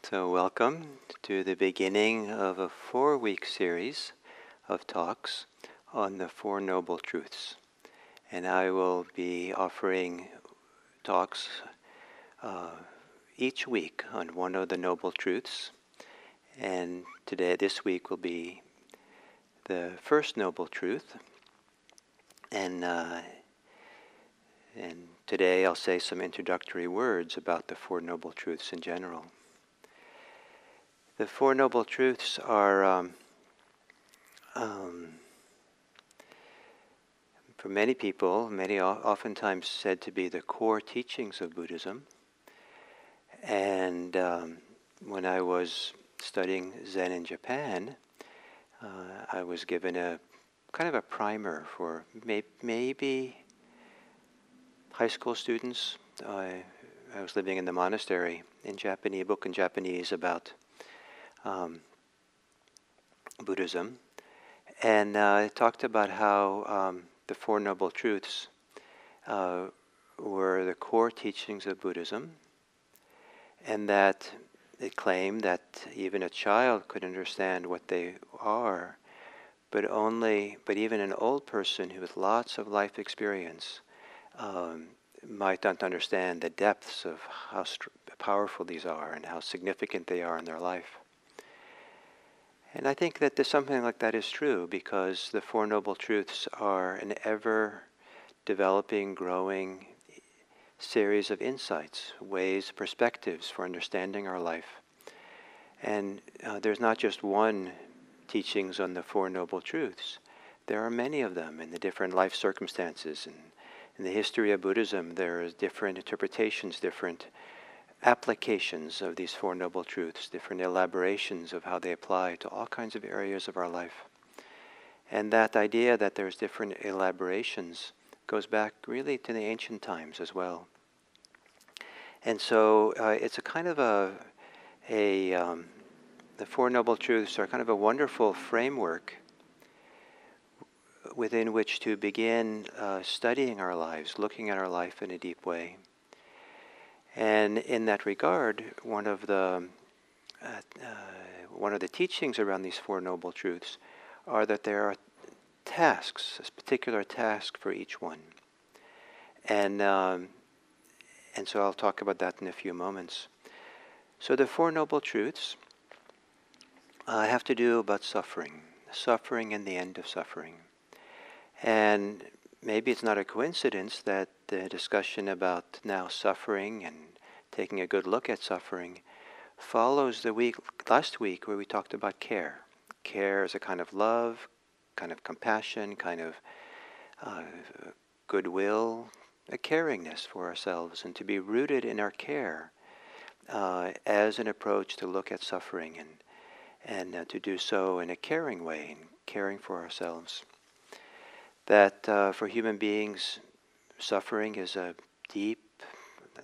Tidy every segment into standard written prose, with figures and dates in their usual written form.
So welcome to the beginning of a 4-week series of talks on the Four Noble Truths. And I will be offering talks each week on one of the Noble Truths. And this week will be the first Noble Truth. And today I'll say some introductory words about the Four Noble Truths in general. The Four Noble Truths are, for many people, oftentimes said to be the core teachings of Buddhism. And when I was studying Zen in Japan, I was given a kind of a primer for maybe high school students. I was living in the monastery in Japanese, book in Japanese about Buddhism, and it talked about how the Four Noble Truths were the core teachings of Buddhism, and that it claimed that even a child could understand what they are, but even an old person who with lots of life experience might not understand the depths of how powerful these are and how significant they are in their life. And I think that something like that is true, because the Four Noble Truths are an ever-developing, growing series of insights, ways, perspectives for understanding our life. And there's not just one teachings on the Four Noble Truths. There are many of them in the different life circumstances. And in the history of Buddhism, there are different interpretations, different applications of these Four Noble Truths, different elaborations of how they apply to all kinds of areas of our life. And that idea that there's different elaborations goes back really to the ancient times as well. And so it's a kind of the Four Noble Truths are kind of a wonderful framework within which to begin studying our lives, looking at our life in a deep way. And in that regard, one of the teachings around these Four Noble Truths are that there are tasks, a particular task for each one. And so I'll talk about that in a few moments. So the Four Noble Truths have to do about suffering and the end of suffering. And maybe it's not a coincidence that the discussion about now suffering and taking a good look at suffering follows the last week where we talked about care. Care is a kind of love, kind of compassion, kind of goodwill, a caringness for ourselves, and to be rooted in our care as an approach to look at suffering and to do so in a caring way, and caring for ourselves. That for human beings, suffering is a deep,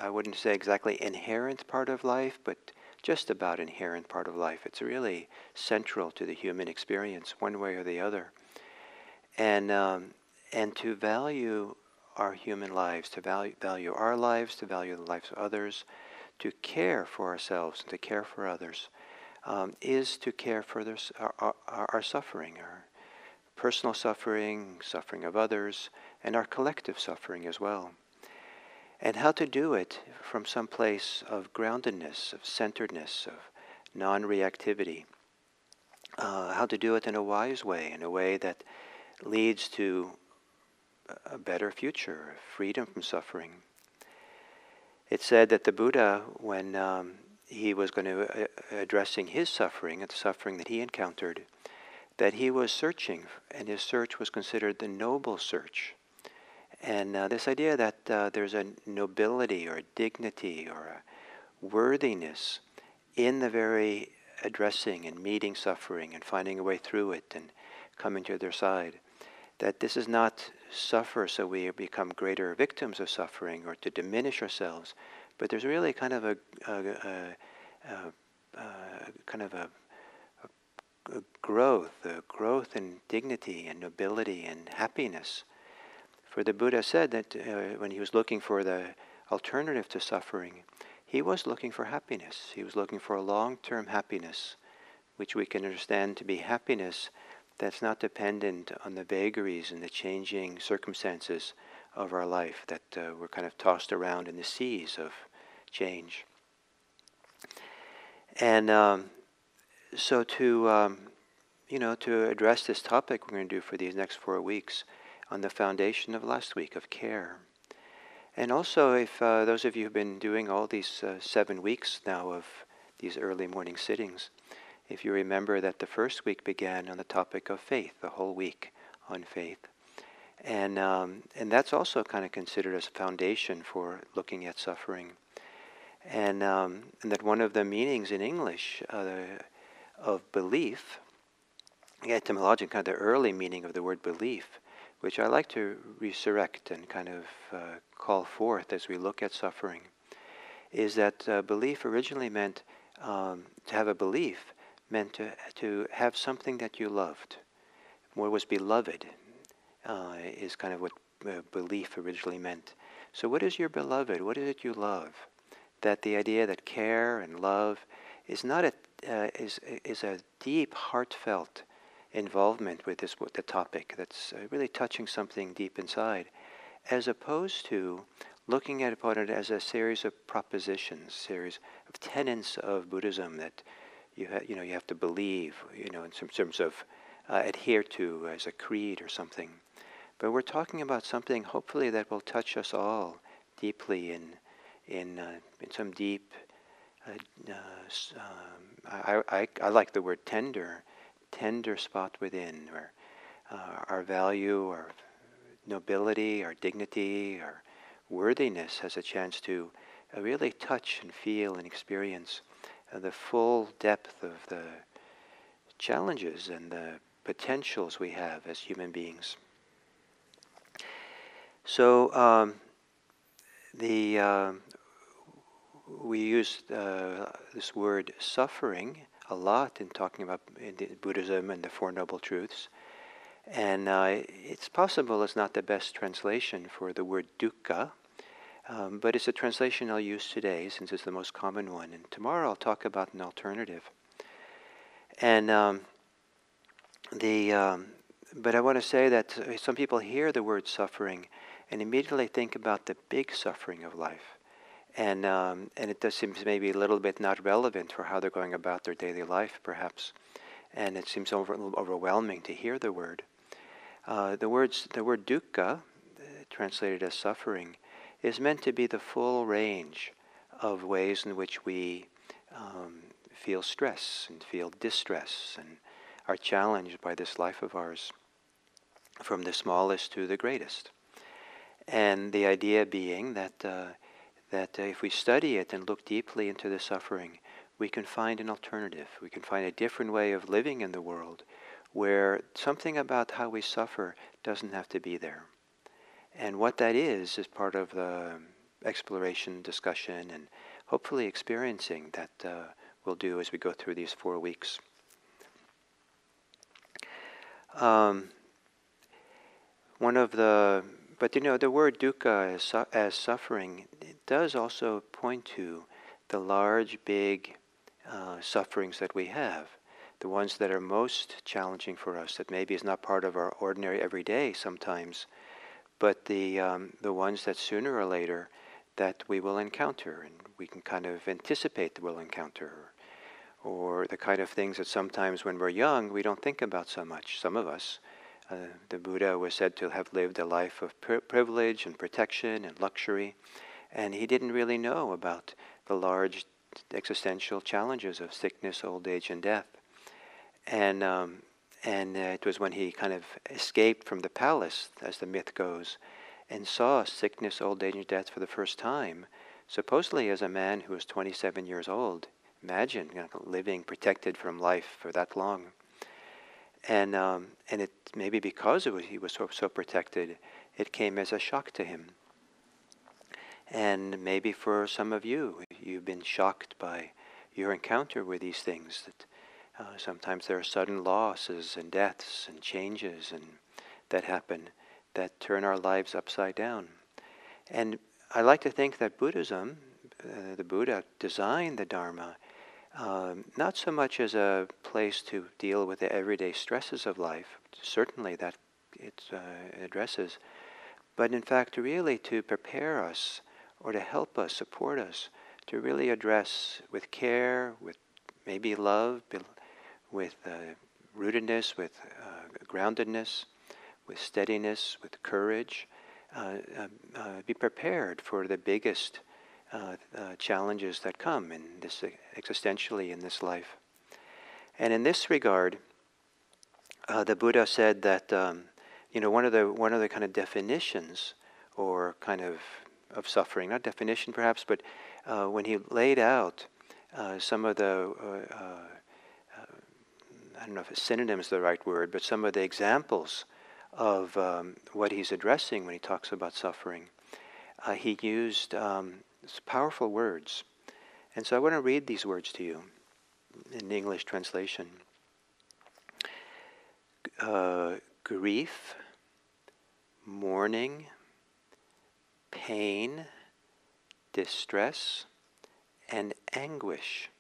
I wouldn't say exactly inherent part of life, but just about inherent part of life. It's really central to the human experience, one way or the other. And to value our human lives, to value our lives, to value the lives of others, to care for ourselves and to care for others, is to care for our suffering, our personal suffering, suffering of others, and our collective suffering as well. And how to do it from some place of groundedness, of centeredness, of non-reactivity. How to do it in a wise way, in a way that leads to a better future, freedom from suffering. It's said that the Buddha, when he was going to addressing his suffering, and the suffering that he encountered, that he was searching, and his search was considered the noble search. And this idea that there's a nobility or a dignity or a worthiness in the very addressing and meeting suffering and finding a way through it and coming to the other side. That this is not suffer so we become greater victims of suffering or to diminish ourselves, but there's really kind of a growth in dignity and nobility and happiness. For the Buddha said that when he was looking for the alternative to suffering, he was looking for happiness. He was looking for a long-term happiness, which we can understand to be happiness that's not dependent on the vagaries and the changing circumstances of our life, that we're kind of tossed around in the seas of change. And so to address this topic we're going to do for these next 4 weeks on the foundation of last week of care. And also, if those of you who've been doing all these 7 weeks now of these early morning sittings, if you remember that the first week began on the topic of faith, the whole week on faith. And that's also kind of considered as a foundation for looking at suffering. And that one of the meanings in English of belief, etymologically, kind of the early meaning of the word belief, which I like to resurrect and kind of call forth as we look at suffering, is that belief originally meant, to have a belief, meant to have something that you loved. What was beloved is kind of what belief originally meant. So what is your beloved? What is it you love? That the idea that care and love is not is a deep, heartfelt involvement with the topic that's really touching something deep inside, as opposed to looking upon it as a series of propositions, series of tenets of Buddhism that you have to believe, in some terms of adhere to as a creed or something. But we're talking about something hopefully that will touch us all deeply in some deep. I like the word tender spot within, where our value, our nobility, our dignity, our worthiness has a chance to really touch and feel and experience the full depth of the challenges and the potentials we have as human beings. So we use this word suffering a lot in talking about Buddhism and the Four Noble Truths. And it's possible it's not the best translation for the word dukkha, but it's a translation I'll use today since it's the most common one. And tomorrow I'll talk about an alternative. And but I want to say that some people hear the word suffering and immediately think about the big suffering of life. And it does seem maybe a little bit not relevant for how they're going about their daily life, perhaps. And it seems overwhelming to hear the word. The word dukkha, translated as suffering, is meant to be the full range of ways in which we feel stress and feel distress and are challenged by this life of ours, from the smallest to the greatest. And the idea being that if we study it and look deeply into the suffering, we can find an alternative. We can find a different way of living in the world where something about how we suffer doesn't have to be there. And what that is part of the exploration, discussion, and hopefully experiencing that we'll do as we go through these 4 weeks. But the word dukkha as suffering, it does all point to the large, big sufferings that we have, the ones that are most challenging for us, that maybe is not part of our ordinary everyday sometimes, but the ones that sooner or later that we will encounter, and we can kind of anticipate that we'll encounter, or the kind of things that sometimes when we're young we don't think about so much. Some of us, the Buddha was said to have lived a life of privilege and protection and luxury, and he didn't really know about the large existential challenges of sickness, old age, and death. And it was when he kind of escaped from the palace, as the myth goes, and saw sickness, old age, and death for the first time, supposedly as a man who was 27 years old. Imagine living protected from life for that long. And it maybe because he was so protected, it came as a shock to him. And maybe for some of you, you've been shocked by your encounter with these things, that sometimes there are sudden losses and deaths and changes and that happen that turn our lives upside down. And I like to think that Buddhism, the Buddha designed the Dharma not so much as a place to deal with the everyday stresses of life, certainly that it addresses, but in fact really to prepare us or to help us, support us, to really address with care, with maybe love, with rootedness, with groundedness, with steadiness, with courage, be prepared for the biggest challenges that come in this existentially in this life. And in this regard, the Buddha said that one of the kind of definitions or kind of suffering, not definition perhaps, but when he laid out some of the I don't know if synonym is the right word, but some of the examples of what he's addressing when he talks about suffering, he used powerful words. And so I want to read these words to you in the English translation. Grief, mourning, pain, distress, and anguish.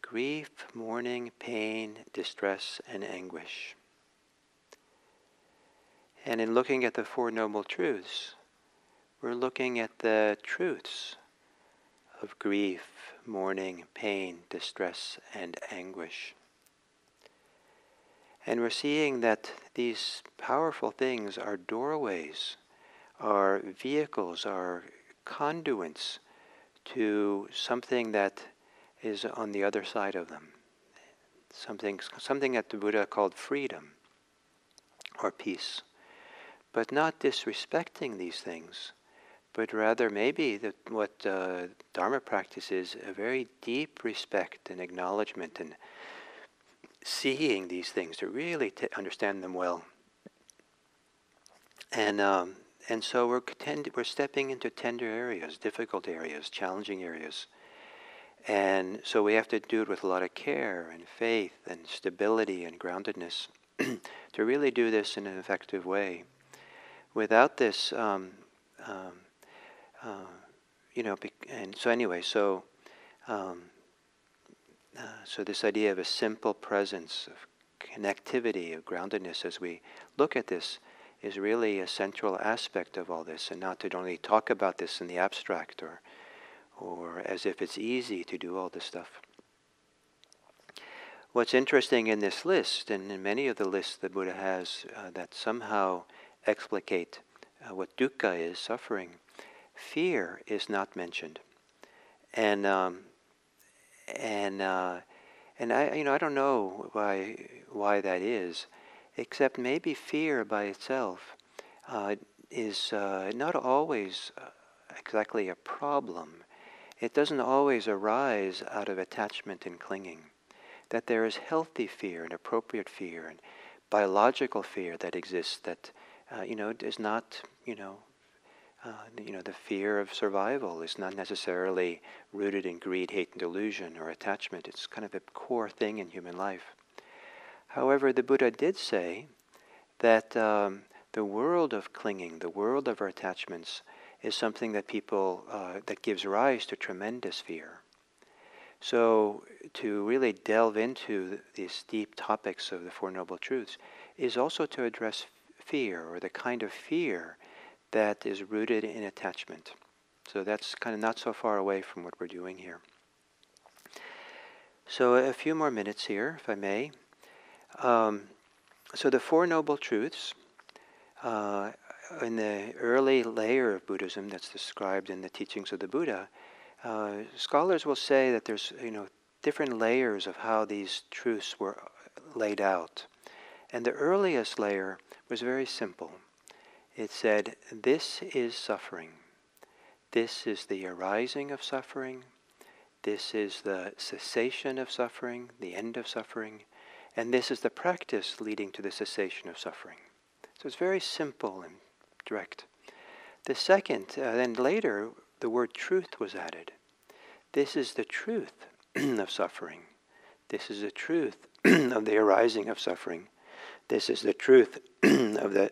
Grief, mourning, pain, distress, and anguish. And in looking at the Four Noble Truths, we're looking at the truths of grief, mourning, pain, distress, and anguish. And we're seeing that these powerful things are doorways, are vehicles, are conduits to something that is on the other side of them. Something that the Buddha called freedom or peace. But not disrespecting these things, but rather maybe what Dharma practice is a very deep respect and acknowledgement and seeing these things to really understand them well. And so we're stepping into tender areas, difficult areas, challenging areas. And so we have to do it with a lot of care and faith and stability and groundedness to really do this in an effective way. Without this, and so anyway, so this idea of a simple presence, of connectivity, of groundedness as we look at this is really a central aspect of all this, and not to only talk about this in the abstract or as if it's easy to do all this stuff. What's interesting in this list, and in many of the lists the Buddha has that somehow explicate what dukkha is, suffering, fear is not mentioned, and I don't know why that is, except maybe fear by itself is not always exactly a problem. It doesn't always arise out of attachment and clinging. That there is healthy fear and appropriate fear and biological fear that exists that is not, the fear of survival is not necessarily rooted in greed, hate, and delusion or attachment. It's kind of a core thing in human life. However, the Buddha did say that the world of clinging, the world of our attachments, is something that that gives rise to tremendous fear. So to really delve into these deep topics of the Four Noble Truths is also to address fear, or the kind of fear that is rooted in attachment. So that's kind of not so far away from what we're doing here. So a few more minutes here, if I may. So the Four Noble Truths, in the early layer of Buddhism that's described in the teachings of the Buddha, scholars will say that there's different layers of how these truths were laid out. And the earliest layer was very simple. It said, this is suffering. This is the arising of suffering. This is the cessation of suffering, the end of suffering. And this is the practice leading to the cessation of suffering. So it's very simple and direct. The second, then later, the word truth was added. This is the truth of suffering. This is the truth of the arising of suffering. This is the truth of the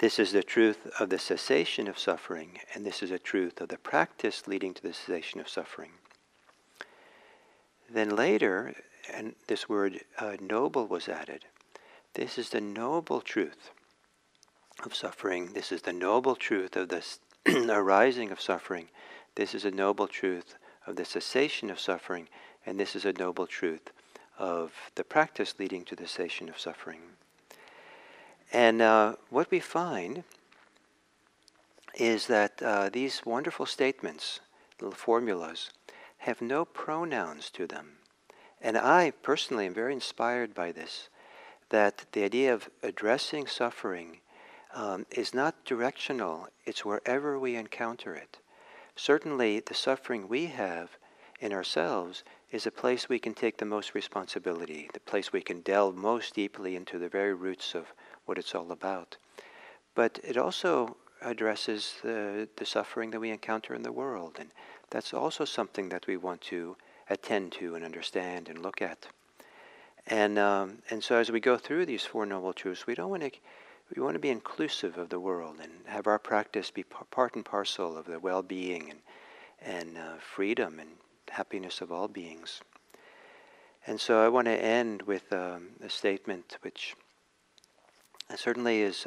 This is the truth of the cessation of suffering, and this is a truth of the practice leading to the cessation of suffering. Then later, and this word noble was added. This is the noble truth of suffering. This is the noble truth of the arising of suffering. This is a noble truth of the cessation of suffering, and this is a noble truth of the practice leading to the cessation of suffering. And what we find is that these wonderful statements, little formulas, have no pronouns to them. And I personally am very inspired by this, that the idea of addressing suffering is not directional, it's wherever we encounter it. Certainly the suffering we have in ourselves is a place we can take the most responsibility, the place we can delve most deeply into the very roots of what it's all about. But it also addresses the suffering that we encounter in the world, and that's also something that we want to attend to and understand and look at. And so as we go through these Four Noble Truths, we want to be inclusive of the world and have our practice be part and parcel of the well-being and freedom and happiness of all beings. And so I want to end with a statement which certainly has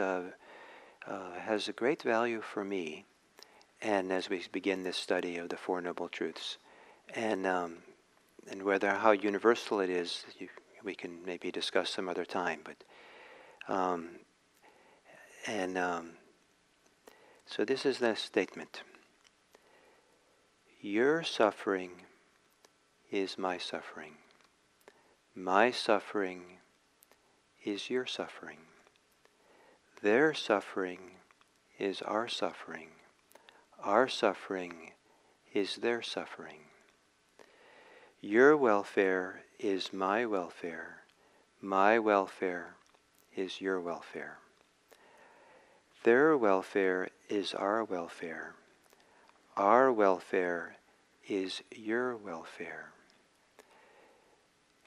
a great value for me, and as we begin this study of the Four Noble Truths, and how universal it is, we can maybe discuss some other time. But so this is the statement: your suffering is my suffering. My suffering is your suffering. Their suffering is our suffering. Our suffering is their suffering. Your welfare is my welfare. My welfare is your welfare. Their welfare is our welfare. Our welfare is your welfare.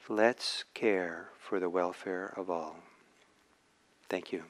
Let's care for the welfare of all. Thank you.